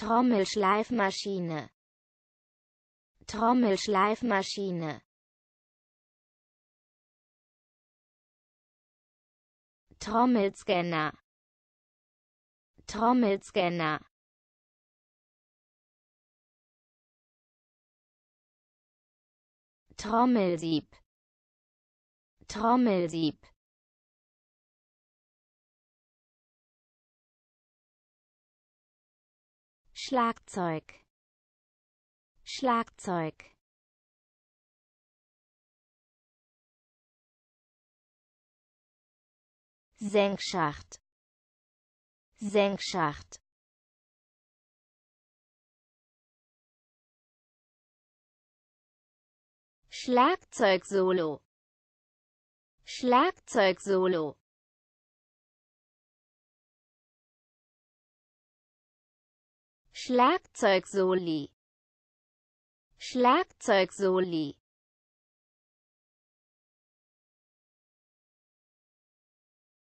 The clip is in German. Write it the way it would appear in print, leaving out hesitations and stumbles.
Trommelschleifmaschine, Trommelschleifmaschine, Trommelscanner, Trommelscanner, Trommelsieb, Trommelsieb, Schlagzeug, Schlagzeug, Senkschacht, Senkschacht, Schlagzeugsolo, Schlagzeugsolo, Schlagzeugsoli, Schlagzeugsoli,